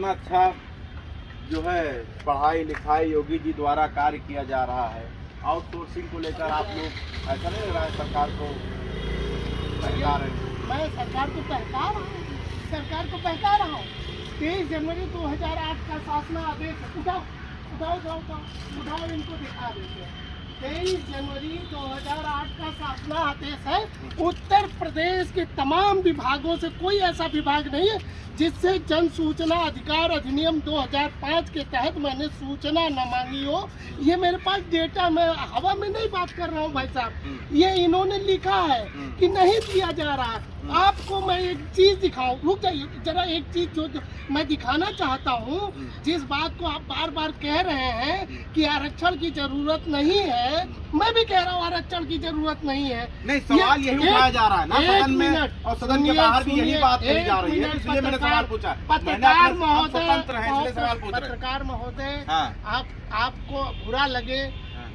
इतना अच्छा जो है पढ़ाई लिखाई योगी जी द्वारा कार्य किया जा रहा है, आउटसोर्सिंग को लेकर आप लोग ऐसा नहीं लग रहा है सरकार को बहका रहे हैं? मैं सरकार को बहका रहा हूँ, सरकार को बहका रहा हूँ। 23 जनवरी 2008 का शासना आदेश उठाओ इनको दिखा देते हैं। 23 जनवरी 2008 का शासना आदेश है। उत्तर प्रदेश के तमाम विभागों से कोई ऐसा विभाग नहीं है जिससे जन सूचना अधिकार अधिनियम 2005 के तहत मैंने सूचना न मांगी हो। ये मेरे पास डेटा, मैं हवा में नहीं बात कर रहा हूँ भाई साहब, ये इन्होंने लिखा है कि नहीं दिया जा रहा है। आपको मैं एक चीज दिखाऊं, रुक जाइए जरा, एक चीज जो मैं दिखाना चाहता हूँ, जिस बात को आप बार बार कह रहे हैं कि आरक्षण की जरूरत नहीं है, मैं भी कह रहा हूँ आरक्षण की जरूरत नहीं है। नहीं, सवाल यही उठाया जा रहा है ना सदन में, और सदन के बाहर भी यही बात कही जा रही है, इसलिए मैंने सवाल पूछा। पत्रकार महोदय, स्वतंत्र हैं इसलिए सवाल पूछ रहे हैं। पत्रकार महोदय, हाँ। आपको बुरा लगे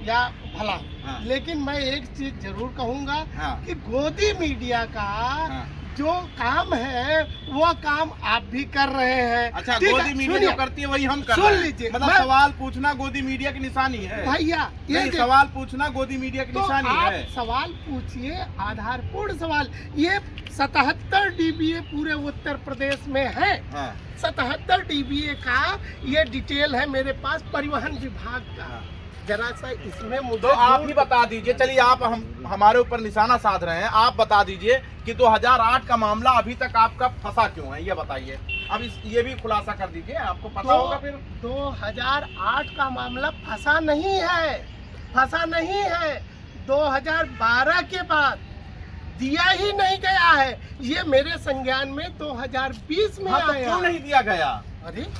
या भला, हाँ। लेकिन मैं एक चीज जरूर कहूंगा हाँ। कि गोदी मीडिया का हाँ। जो काम है वो काम आप भी कर रहे हैं। अच्छा, ठीक गोदी है, मीडिया जो करती है वही हम कर सुन रहे हैं। लीजिए, मतलब सवाल पूछना गोदी मीडिया की निशानी है भैया, नहीं, सवाल पूछना गोदी मीडिया की तो निशानी आप है। सवाल पूछिए, आधारपूर्ण सवाल। ये 77 डीबीए पूरे उत्तर प्रदेश में है। हाँ। 77 डीबीए का ये डिटेल है मेरे पास परिवहन विभाग का। जरा सा इसमें मुझे तो आप ही बता दीजिए, चलिए आप हमारे ऊपर निशाना साध रहे हैं, आप बता दीजिए कि 2008 का मामला अभी तक आपका फंसा क्यों है, ये बताइए। अब ये भी खुलासा कर दीजिए, आपको पता होगा फिर। 2008 का मामला फंसा नहीं है, फंसा नहीं है। 2012 के बाद दिया ही नहीं गया है। ये मेरे संज्ञान में 2020 में हाँ, तो आया। क्यों नहीं दिया गया? अरे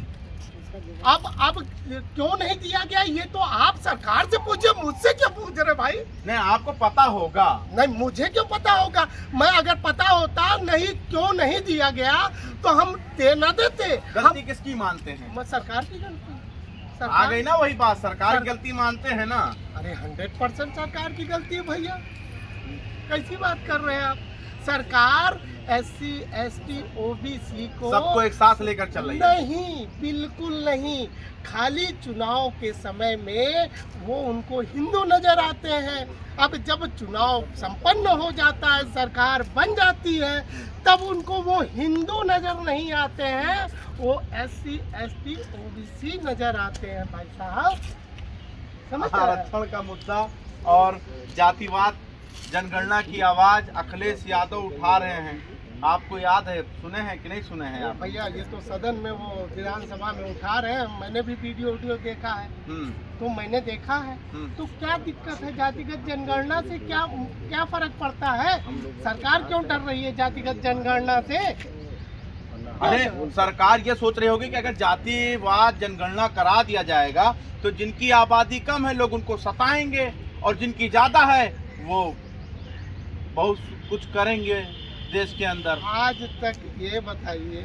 अब क्यों नहीं दिया गया, ये तो आप सरकार से पूछिए, मुझसे क्यों पूछ रहे भाई? नहीं, आपको पता होगा। नहीं, मुझे क्यों पता होगा? मैं अगर पता होता नहीं क्यों नहीं दिया गया तो हम दे ना देते। गलती किसकी मानते हैं? मैं सरकार की गलती, आ गई ना वही बात, सरकार की गलती मानते हैं ना। अरे 100% सरकार की गलती है भैया, कैसी बात कर रहे हैं आप? सरकार SC ST OBC को सबको एक साथ लेकर चल रही है। नहीं, बिल्कुल नहीं। खाली चुनाव के समय में वो उनको हिंदू नजर आते हैं। अब जब चुनाव संपन्न हो जाता है, सरकार बन जाती है, तब उनको वो हिंदू नजर नहीं आते हैं, वो SC ST OBC नजर आते हैं भाई साहब। समझ रहे हैं? आरक्षण का मुद्दा और जातिवाद, जनगणना की आवाज अखिलेश यादव उठा रहे हैं। आपको याद है, सुने हैं कि नहीं सुने हैं आप? भैया, ये तो सदन में वो विधानसभा में उठा रहे हैं, मैंने भी वीडियो देखा है। तो मैंने देखा है, तो क्या दिक्कत है? जातिगत जनगणना से क्या फर्क पड़ता है? सरकार क्यों डर रही है जातिगत जनगणना से? अरे सरकार ये सोच रही होगी कि अगर जातिवाद जनगणना करा दिया जाएगा तो जिनकी आबादी कम है लोग उनको सताएंगे, और जिनकी ज्यादा है वो बहुत कुछ करेंगे देश के अंदर। आज तक ये बताइए,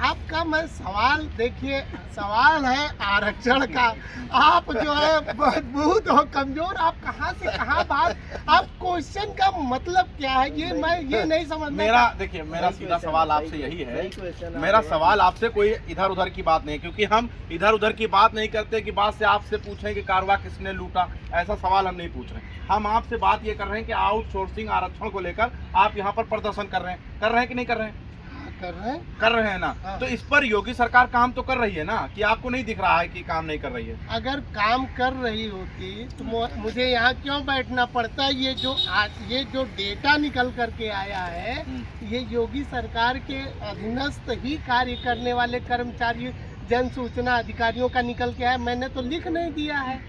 आपका मैं सवाल, देखिए सवाल है आरक्षण का, आप जो है बहुत हो कमजोर, आप कहाँ से कहाँ बात, आप क्वेश्चन का मतलब क्या है ये नहीं समझ। देखिए मेरा सीधा सवाल आपसे यही है, मेरा सवाल आपसे कोई इधर उधर की बात नहीं, क्योंकि हम इधर उधर की बात नहीं करते कि बात से आपसे पूछें कि कारवा किसने लूटा, ऐसा सवाल हम नहीं पूछ रहे। हम आपसे बात ये कर रहे हैं कि आउटसोर्सिंग आरक्षण को लेकर आप यहाँ पर प्रदर्शन कर रहे हैं कि नहीं कर रहे हैं? कर रहे हैं ना। हाँ। तो इस पर योगी सरकार काम तो कर रही है ना, कि आपको नहीं दिख रहा है कि काम नहीं कर रही है? अगर काम कर रही होती तो मुझे यहाँ क्यों बैठना पड़ता? ये जो डेटा निकल करके आया है, ये योगी सरकार के अधीनस्थ ही कार्य करने वाले कर्मचारी जन सूचना अधिकारियों का निकल के आया। मैंने तो लिख नहीं दिया है,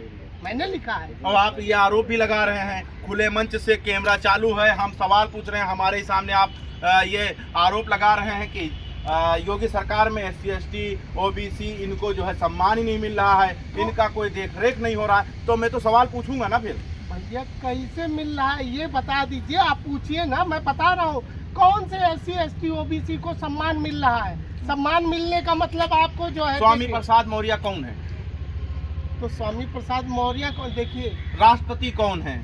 मैंने लिखा है। और आप ये आरोप भी लगा रहे हैं, खुले मंच से कैमरा चालू है, हम सवाल पूछ रहे हैं, हमारे सामने आप ये आरोप लगा रहे हैं कि योगी सरकार में SC ST OBC इनको जो है सम्मान ही नहीं मिल रहा है, इनका कोई देखरेख नहीं हो रहा है। तो मैं तो सवाल पूछूंगा ना फिर। भैया, कैसे मिल रहा है ये बता दीजिए, आप पूछिए ना, मैं बता रहा हूँ कौन से SC ST OBC को सम्मान मिल रहा है। सम्मान मिलने का मतलब आपको जो है, स्वामी प्रसाद मौर्य कौन है? तो स्वामी प्रसाद मौर्य को देखिए। राष्ट्रपति कौन है?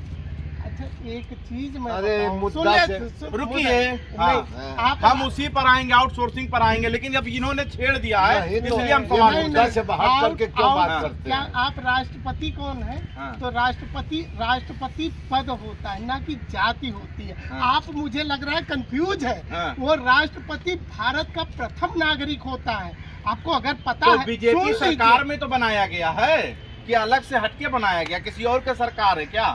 अच्छा एक चीज मैं अरे बताऊं, मुद्दा से रुकिए, आप हम उसी पर आएंगे, आउटसोर्सिंग पर आएंगे, लेकिन जब इन्होंने छेड़ दिया है नहीं, तो इसलिए हम ये सवाल मुद्दा उठा से बाहर करके क्यों बात करते क्या हैं? आप राष्ट्रपति कौन है? हाँ। तो राष्ट्रपति पद होता है, ना कि जाति होती है। हाँ। आप मुझे लग रहा है कंफ्यूज है। हाँ। वो राष्ट्रपति भारत का प्रथम नागरिक होता है, आपको अगर पता तो है। बीजेपी सुन सरकार लीजिए। में तो बनाया गया है कि अलग से हटके बनाया गया, किसी और का सरकार है क्या?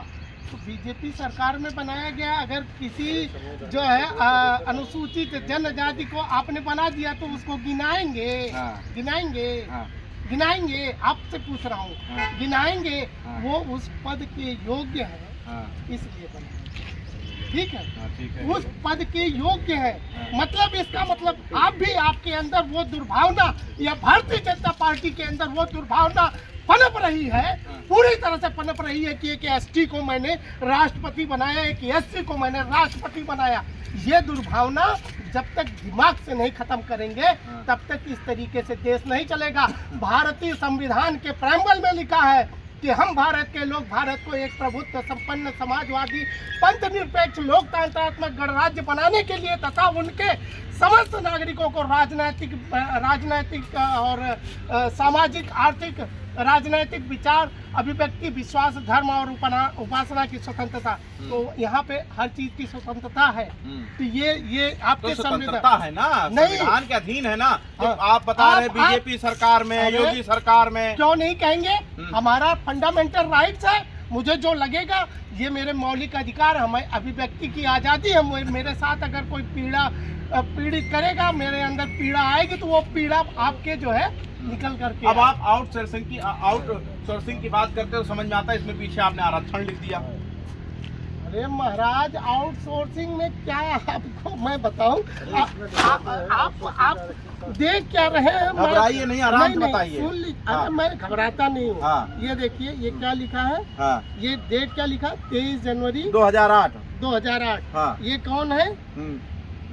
तो बीजेपी सरकार में बनाया गया, अगर किसी जो है अनुसूचित जनजाति को आपने बना दिया तो उसको गिनाएंगे। हाँ। गिनाएंगे। हाँ। गिनाएंगे, आपसे पूछ रहा हूँ। हाँ। गिनाएंगे। हाँ। वो उस पद के योग्य है, हाँ। इसलिए बना। ठीक है, हाँ, ठीक है। उस पद के योग्य है। हाँ। मतलब इसका मतलब आप भी, आपके अंदर वो दुर्भावना या भारतीय जनता पार्टी के अंदर वो दुर्भावना पनप रही है, पूरी तरह से पनप रही है कि एक एसटी को मैंने राष्ट्रपति बनाया, एक एससी को मैंने राष्ट्रपति बनाया। ये दुर्भावना जब तक दिमाग से नहीं खत्म करेंगे तब तक इस तरीके से देश नहीं चलेगा। भारतीय संविधान के प्रेम्बल में लिखा है कि हम भारत के लोग भारत को एक प्रभुत्व संपन्न समाजवादी पंथ निरपेक्ष लोकतंत्रात्मक गणराज्य बनाने के लिए तथा उनके समस्त नागरिकों को राजनैतिक और सामाजिक आर्थिक राजनैतिक विचार अभिव्यक्ति विश्वास धर्म और उपासना की स्वतंत्रता। तो यहाँ पे हर चीज की स्वतंत्रता है। तो ये आपके तो स्वतंत्रता है ना, नहीं। संविधान के अधीन है ना। तो हाँ। आप बता रहे आप- बीजेपी सरकार में, अरे, योगी सरकार में क्यों नहीं कहेंगे? हमारा फंडामेंटल राइट्स है, मुझे जो लगेगा ये मेरे मौलिक अधिकार, हमें अभिव्यक्ति की आज़ादी है। मेरे साथ अगर कोई पीड़ित करेगा, मेरे अंदर पीड़ा आएगी तो वो पीड़ा आपके जो है निकल करके। अब आप आउटसोर्सिंग की बात करते हो, समझ में आता है इसमें पीछे आपने आरक्षण लिख दिया। अरे महाराज, आउटसोर्सिंग में क्या आपको मैं बताऊं? आप देख क्या रहे हैं? घबराइए नहीं, आराम से बताइए। सुन लीजिए। हाँ। अरे मैं घबराता नहीं हूँ। हाँ। ये देखिए, ये क्या लिखा है? हाँ। ये डेट क्या लिखा? 23 जनवरी 2008। 2008। हाँ। ये कौन है?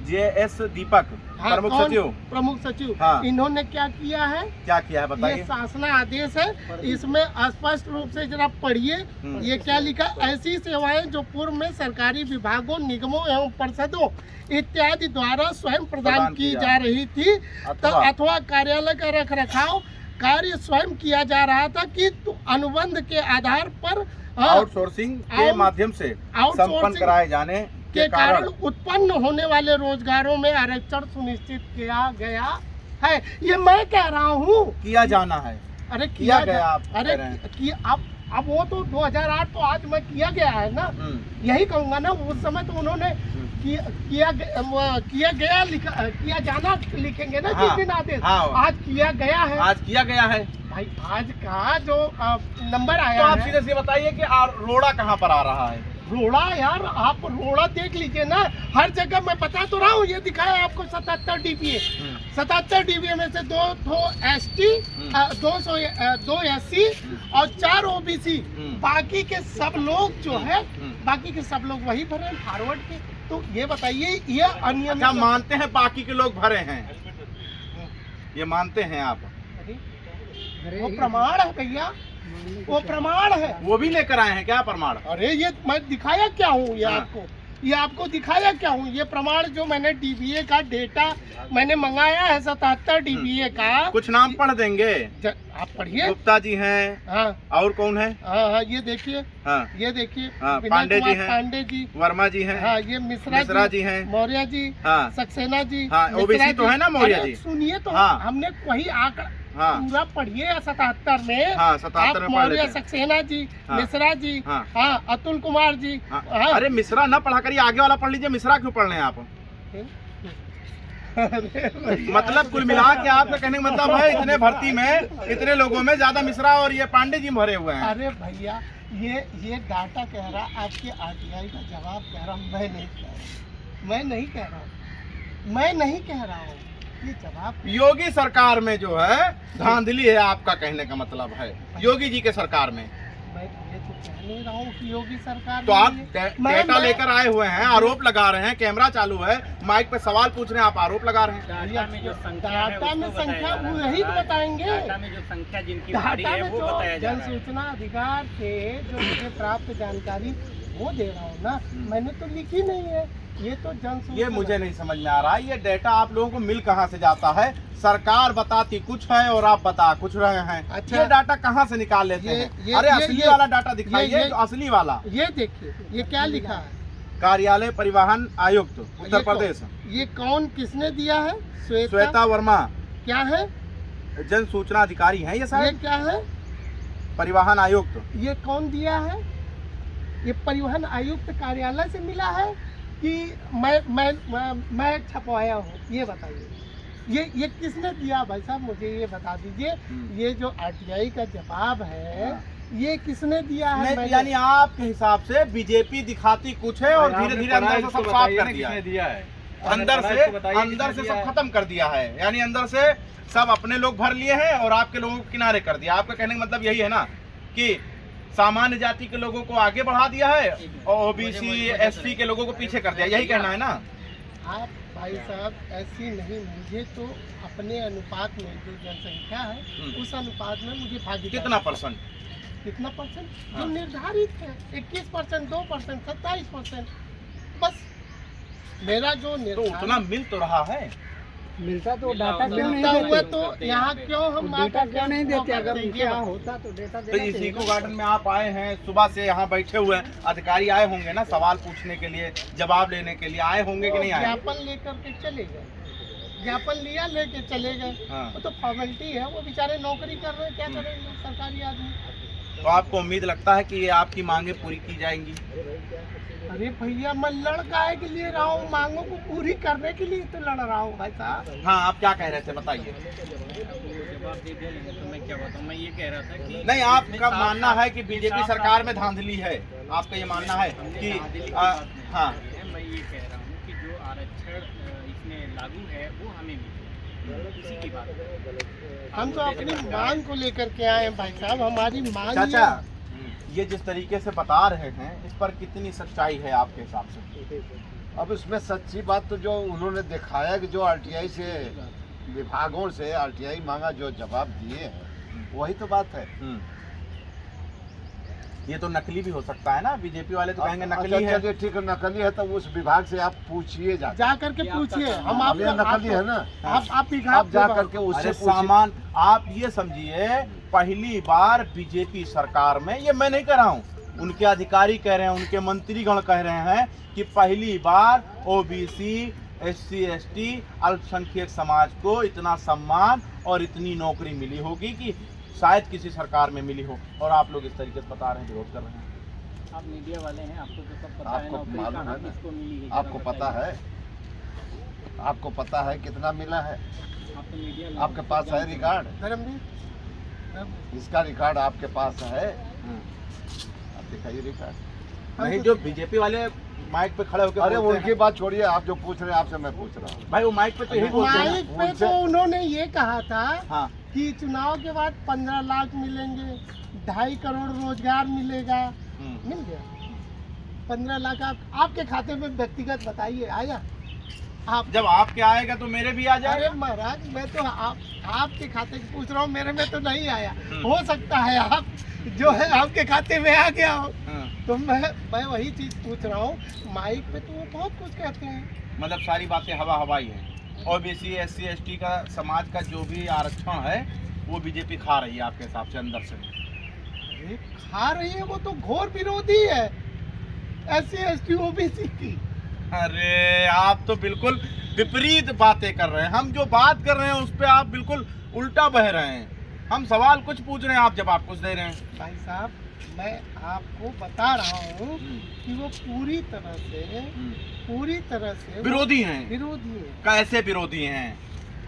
JS दीपक, हाँ, प्रमुख कौन? सचिव। प्रमुख सचिव। हाँ। इन्होंने क्या किया है? क्या किया है ये बताइए। शासना आदेश है, इसमें स्पष्ट रूप से जरा पढ़िए। ये क्या लिखा? ऐसी सेवाएं जो पूर्व में सरकारी विभागों, निगमों एवं परिषदों इत्यादि द्वारा स्वयं प्रदान की जा रही थी अथवा कार्यालय का रख रखाव कार्य स्वयं किया जा रहा था कि अनुबंध के आधार पर आउटसोर्सिंग के माध्यम से संपन्न कराए जाने के कारण उत्पन्न होने वाले रोजगारों में आरक्षण सुनिश्चित किया गया है। ये मैं कह रहा हूँ, किया जाना है। अरे किया गया, आप अरे कह रहे हैं। कि अब वो तो 2008 तो आज में किया गया है ना। यही कहूँगा ना, उस समय तो उन्होंने किया जाना लिखेंगे ना जिस दिन आदेश। आज किया गया है। आज किया गया है भाई, आज का जो नंबर आया तो आप है। सीधे से बताइए कि रोड़ा कहाँ पर आ रहा है? रोड़ा यार, आप रोड़ा देख लीजिए ना, हर जगह मैं बता तो रहा हूँ। ये दिखाया आपको 77 DPA, 77 DPA में से 2 ST, 2 SC और 4 OBC। बाकी के सब लोग जो है, बाकी के सब लोग वही भरे फॉरवर्ड के। तो ये बताइए, ये अनियमित। क्या मानते हैं बाकी के लोग भरे हैं? ये मानते हैं आप? वो प्रमाण है भैया, वो प्रमाण है। वो भी लेकर आए हैं क्या प्रमाण? अरे ये मैं दिखाया क्या हूँ? ये हाँ। ये आपको दिखाया क्या हूँ? ये प्रमाण जो मैंने DBA का डेटा मैंने मंगाया है 77 DBA का। कुछ नाम पढ़ देंगे? आप पढ़िए। गुप्ता जी हैं। हाँ। और कौन है? हाँ, ये देखिए। हाँ। ये देखिए। हाँ, विनय पांडे जी कुमार हैं। पांडे जी। वर्मा जी हैं। हाँ, ये मिश्रा जी हैं। मौर्य जी। हाँ। सक्सेना जी। हाँ, OBC तो है ना मौर्य जी? सुनिए तो, हाँ। हमने वही आंकड़ा पूरा पढ़िए 77 में। हाँ, 77 में पढ़ लेते हैं। सक्सेना जी, हाँ। मिश्रा जी, हाँ। हाँ, अतुल कुमार जी। हाँ। हाँ। अरे मिश्रा ना पढ़ा करिए, आगे वाला पढ़ लीजिए। मिश्रा क्यों पढ़ रहे हैं आप? मतलब कुल मिला के आपका कहने का मतलब है इतने भर्ती में, इतने लोगों में ज्यादा मिश्रा और ये पांडे जी भरे हुए हैं। अरे भैया, ये डाटा कह रहा, आपके RTI का जवाब कह रहा हूँ, मैं नहीं कह रहा हूँ। ये जवाब योगी सरकार में जो है धांधली है, आपका कहने का मतलब है। योगी जी के सरकार में मैं ये तो कह नहीं रहा हूँ कि योगी सरकार तो आप ने मैं- डेटा मैं- लेकर आए हुए हैं, आरोप लगा रहे हैं, कैमरा चालू है, माइक पे सवाल पूछ रहे हैं, आप आरोप लगा रहे हैं। डाटा में जो संख्या है डाटा में उसको संख्या बताया जा वही रहा तो है। बताएंगे। डाटा में जो संख्या जिनकी भारी डाटा है में वो जो बताया जा जन रहा है। सूचना अधिकार से जो मुझे प्राप्त जानकारी वो दे रहा हूँ ना, मैंने तो लिखी नहीं है। ये तो जन सूचना ये मुझे नहीं समझ में आ रहा है, ये डेटा आप लोगों को मिल कहाँ से जाता है? सरकार बताती कुछ है और आप बता कुछ रहे हैं। अच्छा। ये डाटा कहाँ से निकाल लेते हैं? अरे असली वाला डाटा दिखाइए, जो असली वाला। ये देखिए ये क्या लिखा है, कार्यालय परिवहन आयुक्त उत्तर ये प्रदेश, ये कौन किसने दिया है? श्वेता वर्मा क्या है? जन सूचना अधिकारी हैं ये ये शायद, क्या है? परिवहन आयुक्त। ये कौन दिया है? ये परिवहन आयुक्त कार्यालय से मिला है कि मैं छपवाया हूँ? ये बताइए, ये किसने दिया भाई साहब, मुझे ये बता दीजिए। ये जो आरटीआई का जवाब है ये किसने दिया है? नहीं, यानी आपके हिसाब से बीजेपी दिखाती कुछ है और धीरे धीरे अंदर से सब साफ कर दिया है, अंदर से सब खत्म कर दिया है, यानी अंदर से सब अपने लोग भर लिए हैं और आपके लोगों को किनारे कर दिया। आपका कहने का मतलब यही है ना कि सामान्य जाति के लोगों को आगे बढ़ा दिया है और ओबीसी एससी के लोगों को पीछे कर दिया, यही कहना है ना? आप भाई साहब ऐसी नहीं, मुझे तो अपने अनुपात में जो जनसंख्या है उस अनुपात में मुझे भागीदारी कितना परसेंट? कितना परसेंट जो निर्धारित है 21%, 2%, 27%, बस मेरा जो तो उतना मिल तो रहा है। मिलता तो डाटा क्यों नहीं मिलता हुआ देते? तो यहाँ क्यों हम डेटा क्यों नहीं देते? अगर ये उनके यहाँ होता तो डेटा तो देना इसी चाहिए को गार्डन में आप आए हैं, सुबह से यहाँ बैठे हुए हैं, अधिकारी आए होंगे ना सवाल पूछने के लिए, जवाब लेने के लिए आए होंगे कि नहीं आए? ज्ञापन लेकर के चले गए, ज्ञापन लिया लेके चले गए। हाँ। वो तो फॉर्मेलिटी है, वो बेचारे नौकरी कर रहे हैं, क्या करेंगे सरकारी आदमी। तो आपको उम्मीद लगता है कि ये आपकी मांगे पूरी की जाएंगी? अरे भैया मैं लड़काए के लिए रहा हूँ, मांगों को पूरी करने के लिए तो लड़ रहा हूँ भाई साहब। हाँ, आप क्या कह रहे थे बताइए? जवाब दे देंगे तो मैं क्या बताऊँ। मैं ये कह रहा था कि नहीं, आपका मानना है कि बीजेपी सरकार में धांधली है, आपका ये मानना है कि हाँ, मैं ये कह रहा हूँ कि जो आरक्षण इसमें लागू है वो हमें मिले, इसी की बात है। हम तो अपनी मांग को लेकर के आए हैं भाई साहब, हमारी मांग चाचा ये- ये जिस तरीके से बता रहे हैं इस पर कितनी सच्चाई है आपके हिसाब से? अब इसमें सच्ची बात तो जो उन्होंने दिखाया कि जो आरटीआई से विभागों से आरटीआई मांगा, जो जवाब दिए हैं वही तो बात है। ये तो नकली भी हो सकता है ना, बीजेपी वाले तो कहेंगे नकली है। अच्छा, ठीक है, नकली है तो उस विभाग से आप पूछिए जा करके पूछिए, हम अब ये नकली है ना, आप आप जा करके उससे अरे पूछिए। सामान आप ये समझिए, पहली बार बीजेपी सरकार में, ये मैं नहीं कह रहा हूँ, उनके अधिकारी कह रहे हैं, उनके मंत्रीगण कह रहे हैं कि पहली बार ओबीसी एससी एसटी अल्पसंख्यक समाज को इतना सम्मान और इतनी नौकरी मिली होगी कि शायद किसी सरकार में मिली हो, और आप लोग इस तरीके से बता रहे हैं, विरोध कर रहे हैं। आप मीडिया वाले हैं, आपको तो सब पता है। आपको नौकरी मालूम कहाँ है ना? किसको मिली है, आपको जरा पता बताइए। है, आपको पता है कितना मिला है? आप तो मीडिया वाले आपके पास है रिकॉर्ड? धर्मवीर इसका रिकॉर्ड आपके पास है? आप दिखाइए रिकॉर्ड। नहीं, जो बीजेपी वाले माइक पे खड़े होकर अरे बोलते उनकी हैं, बात छोड़िए, आप जो पूछ रहे हैं आपसे मैं पूछ रहा हूँ। भाई वो माइक पे तो यही बोलते हैं माइक पे तो उन्होंने ये कहा था हाँ, कि चुनाव के बाद 15 लाख मिलेंगे, 2.5 करोड़ रोजगार मिलेगा। मिल गया 15 लाख आपके खाते में व्यक्तिगत बताइए आया? आप जब आपके आएगा तो मेरे भी आ अरे जाएगा। महाराज मैं तो आपके खाते की पूछ रहा हूँ, मेरे में तो नहीं आया। हो सकता है आप जो है आपके खाते में आ गया हो, तो मैं वही चीज पूछ रहा हूँ। माइक पे तो वो बहुत कुछ कहते हैं। मतलब सारी बातें हवा हवाई है। ओबीसी एससी एसटी का समाज का जो भी आरक्षण है वो बीजेपी खा रही है आपके हिसाब से अंदर से? अरे खा रही है, वो तो घोर विरोधी है एससी एसटी ओबीसी की। अरे आप तो बिल्कुल विपरीत बातें कर रहे हैं। हम जो बात कर रहे हैं उस पे आप बिल्कुल उल्टा बह रहे हैं। हम सवाल कुछ पूछ रहे हैं, आप जवाब कुछ दे रहे हैं। भाई साहब मैं आपको बता रहा हूँ कि वो पूरी तरह से विरोधी हैं। विरोधी है। कैसे विरोधी हैं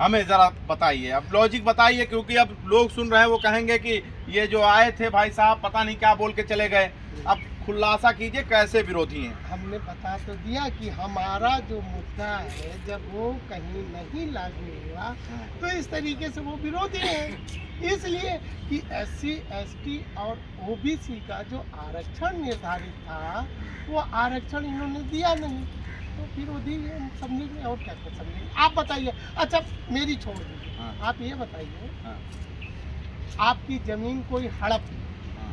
हमें जरा बताइए, अब लॉजिक बताइए, क्योंकि अब लोग सुन रहे हैं, वो कहेंगे कि ये जो आए थे भाई साहब पता नहीं क्या बोल के चले गए। अब खुलासा कीजिए कैसे विरोधी हैं। हमने बता तो दिया कि हमारा जो मुद्दा है जब वो कहीं नहीं लागू हुआ तो इस तरीके से वो विरोधी है। इसलिए कि SC ST और OBC का जो आरक्षण निर्धारित था वो आरक्षण इन्होंने दिया नहीं, तो फिर वो दिए, हम समझेंगे और क्या कर समझेंगे। आप बताइए, अच्छा मेरी छोड़ दीजिए, हाँ। आप ये बताइए, हाँ। आपकी जमीन कोई हड़प, हाँ।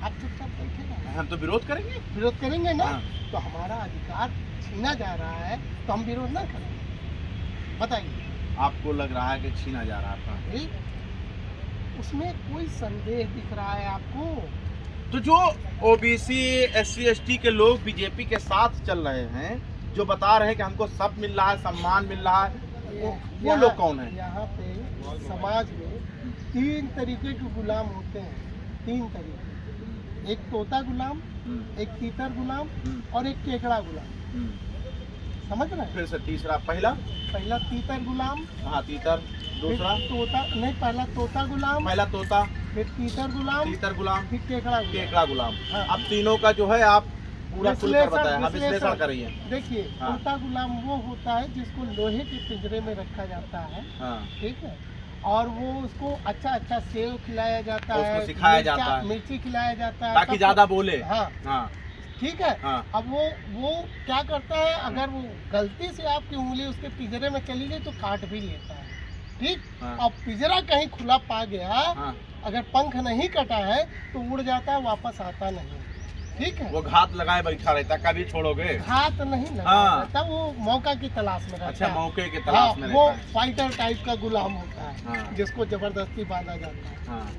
आप चुपचाप बैठेगा, हम तो विरोध करेंगे। विरोध करेंगे ना, हाँ। तो हमारा अधिकार छीना जा रहा है तो हम विरोध ना करेंगे, बताइए। आपको लग रहा है कि छीना जा रहा था, ठीक? उसमें कोई संदेह दिख रहा है आपको? तो जो OBC SC ST के लोग बीजेपी के साथ चल रहे हैं, जो बता रहे हैं कि हमको सब मिल रहा है, सम्मान मिल रहा है, वो लोग कौन है? यहाँ पे समाज में 3 तरीके के गुलाम होते हैं, 3 तरीके, एक तोता गुलाम, एक तीतर गुलाम और एक केकड़ा गुलाम, समझ रहे हैं? फिर से तीसरा, पहला तीतर गुलाम, हाँ तीतर, दूसरा फिर तोता नहीं, पहला तोता गुलाम, पहला तोता, फिर तीतर गुलाम, फिर केकड़ा गुलाम। केकड़ा गुलाम। हाँ। अब तीनों का जो है आप पूरा खुलकर बताएं, हाँ विश्लेषण विश्लेषण करिए। देखिए, हाँ। तोता गुलाम वो होता है जिसको लोहे के पिंजरे में रखा जाता है, हाँ। ठीक है, और वो उसको अच्छा सेव खिलाया जाता उसको है, सिखाया जाता है। मिर्ची खिलाया जाता है ताकि तब ज्यादा बोले। हाँ, हाँ। ठीक है। हाँ। अब वो क्या करता है, अगर वो गलती से आपकी उंगली उसके पिंजरे में चली गई तो काट भी लेता है, ठीक। हाँ। अब पिंजरा कहीं खुला पा गया, हाँ। अगर पंख नहीं कटा है तो उड़ जाता है, वापस आता नहीं, ठीक है। वो घात लगाए बैठा रहता, कभी छोड़ोगे? हाथ नहीं लगा हाँ। रहता, वो मौका की तलाश में रहता अच्छा, है। मौके की तलाश में वो रहता है। फाइटर टाइप का गुलाम होता है, हाँ। जिसको जबरदस्ती बांधा जाता है। हाँ।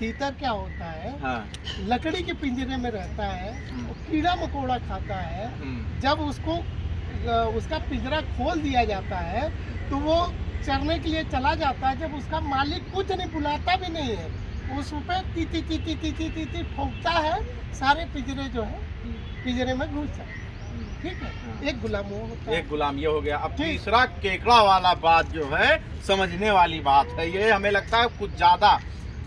तीतर क्या होता है, हाँ। लकड़ी के पिंजरे में रहता है, वो कीड़ा मकोड़ा खाता है, जब उसको उसका पिंजरा खोल दिया जाता है तो वो चरने के लिए चला जाता है, जब उसका मालिक कुछ नहीं, बुलाता भी नहीं है, उस पे ती ती ती ती ती ती ती ती ठोकता है, सारे पिंजरे जो है पिंजरे में घुस जाते हैं, ठीक है। हाँ। एक गुलाम वो होता है। एक गुलाम ये हो गया। अब ठीक। तीसरा केकड़ा वाला बात जो है, समझने वाली बात है, ये हमें लगता है कुछ ज्यादा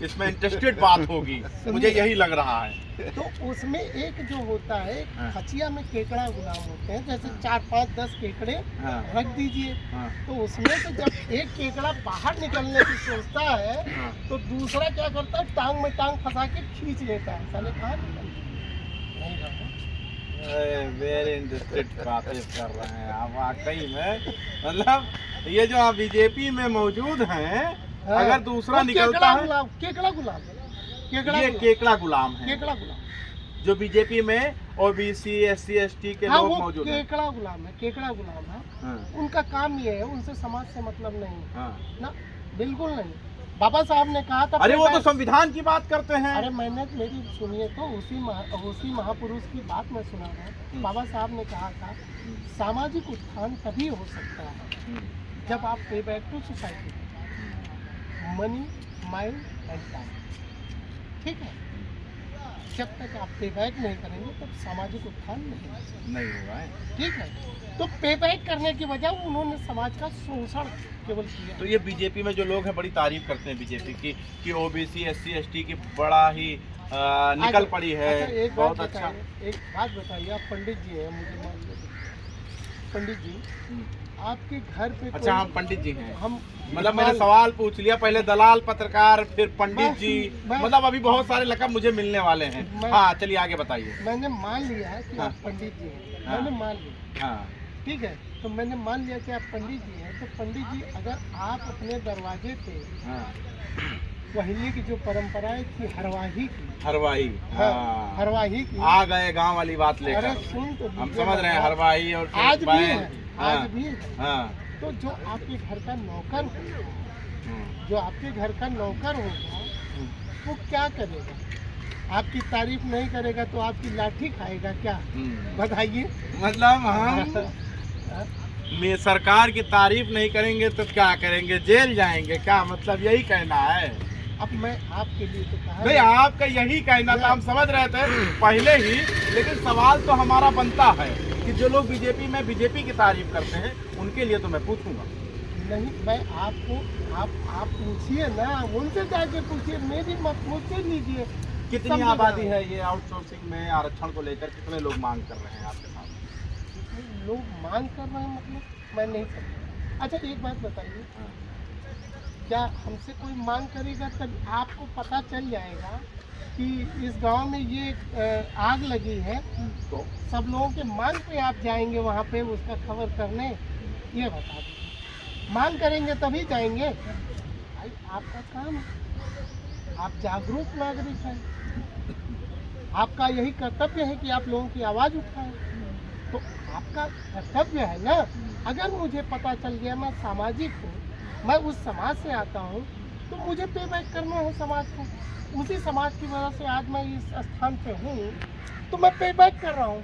इसमें इंटरेस्टेड बात होगी, मुझे यही लग रहा है। तो उसमें एक जो होता है, हाँ। खचिया में केकड़ा गुलाम होते हैं, जैसे 4, 5, 10 केकड़े हाँ। रख दीजिए, हाँ। तो उसमें से जब एक केकड़ा बाहर निकलने की सोचता है हाँ। तो दूसरा क्या करता है, टांग में टांग फंसा के खींच लेता है, साले कहाँ नहीं रहा। वेरी इंटरेस्टेड बातें कर रहे हैं आप वाकई में, मतलब ये जो आप बीजेपी में मौजूद हैं, अगर दूसरा वो निकलता केकड़ा है, गुलाम, केकड़ा गुलाम, केकड़ा ये गुलाम, केकड़ा गुलाम है, केकड़ा गुलाम। जो बीजेपी में OBC SC ST के हाँ, लोग वो मौजूद हैं। केकड़ा गुलाम है, केकड़ा गुलाम है। हाँ। उनका काम ये है, उनसे समाज से मतलब नहीं है हाँ। ना, बिल्कुल नहीं। बाबा साहब ने कहा था, अरे वो तो संविधान की बात करते हैं। अरे मैंने मेरी सुनिए तो, उसी महापुरुष की बात मैं सुना रहा हूँ। बाबा साहब ने कहा था, सामाजिक उत्थान तभी हो सकता है जब आप pay back to society, money, mind and time, ठीक है। जब तक आप पे बैक नहीं करेंगे तब सामाजिक उत्थान नहीं होगा, ठीक है। तो पे बैक करने की वजह उन्होंने समाज का शोषण केवल किया। तो ये बीजेपी में जो लोग हैं बड़ी तारीफ करते हैं बीजेपी की, कि OBC SC ST की बड़ा ही निकल पड़ी है। अच्छा, एक बहुत बात अच्छा। बताइए, एक बात बताइए, आप पंडित जी हैं, मुझे मान लीजिए पंडित जी, आपके घर पे अच्छा, हम पंडित जी हैं। हम मतलब मैंने सवाल पूछ लिया, पहले दलाल, पत्रकार, फिर पंडित जी, मैं- मतलब अभी बहुत सारे लक़ब मुझे मिलने वाले हैं। मैं- हाँ, चलिए आगे बताइए। मैंने मान लिया है कि हाँ। आप पंडित जी हैं, हाँ। मैंने मान लिया, हाँ। ठीक है। तो मैंने मान लिया कि आप पंडित जी हैं, तो पंडित जी अगर आप अपने दरवाजे पे हाँ। पहले की जो परंपराएं थी हरवाही की, हरवाही, हाँ। हरवाही की, आ गए गांव वाली बात अरे लेकर, सुन तो हम लीजिए समझ रहे हैं, बाबा। हरवाही और फिर आज भी बैल। है, हाँ। आज भी है। हाँ। तो जो आपके घर का नौकर होगा, जो आपके घर का नौकर होगा, वो क्या करेगा? आपकी तारीफ नहीं करेगा तो आपकी लाठी खाएगा क्या? बताइए। मतलब हम में सरकार की तारीफ नहीं करेंगे तो क्या करेंगे? जेल जाएंगे क्या? मतलब यही कहना है। अब मैं आपके लिए तो कहा नहीं, आपका यही कहना था, हम समझ रहे थे पहले ही, लेकिन सवाल तो हमारा बनता है कि जो लोग बीजेपी में बीजेपी की तारीफ करते हैं उनके लिए तो मैं पूछूंगा। नहीं, मैं आपको आप पूछिए ना, उनसे जाके पूछिए, मेरी मत मुझसे लीजिए। कितनी समझे आबादी ना? है ये आउटसोर्सिंग में आरक्षण को लेकर, कितने लोग मांग कर रहे हैं आपके साथ? लोग मांग कर रहे हैं, मतलब मैं नहीं समझा। अच्छा, एक बात बताइए, क्या हमसे कोई मांग करेगा तब आपको पता चल जाएगा कि इस गांव में ये आग लगी है, तो सब लोगों के मांग पे आप जाएंगे वहाँ पे उसका खबर करने? ये बता दीजिए, मांग करेंगे तभी जाएंगे? भाई आपका काम है, आप जागरूक नागरिक हैं, आपका यही कर्तव्य है कि आप लोगों की आवाज़ उठाएं। तो आपका कर्तव्य है ना। अगर मुझे पता चल गया मैं सामाजिक हूँ, मैं उस समाज से आता हूँ, तो मुझे पे बैक करना है समाज को। उसी समाज की वजह से आज मैं इस स्थान पे हूँ, तो मैं पे बैक कर रहा हूँ।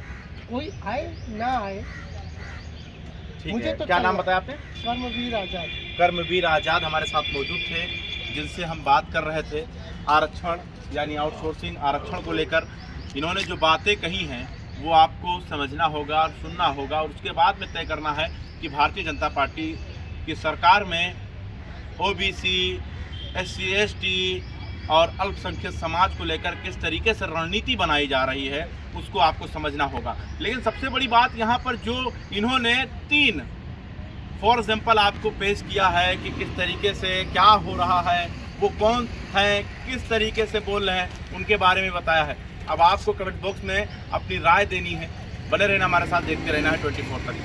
कोई आए ना आए, ठीक मुझे है। तो क्या नाम चलना। बताया आपने? कर्मवीर आजाद। कर्मवीर आज़ाद हमारे साथ मौजूद थे, जिनसे हम बात कर रहे थे आरक्षण यानी आउटसोर्सिंग आरक्षण को लेकर। इन्होंने जो बातें कही हैं वो आपको समझना होगा और सुनना होगा, और उसके बाद में तय करना है कि भारतीय जनता पार्टी की सरकार में ओबीसी, SC ST और अल्पसंख्यक समाज को लेकर किस तरीके से रणनीति बनाई जा रही है, उसको आपको समझना होगा। लेकिन सबसे बड़ी बात यहाँ पर जो इन्होंने 3 फॉर एग्जाम्पल आपको पेश किया है कि किस तरीके से क्या हो रहा है, वो कौन है, किस तरीके से बोल रहे हैं, उनके बारे में बताया है। अब आपको कमेंट बॉक्स में अपनी राय देनी है। बने रहना हमारे साथ, देखते रहना है 24 तक।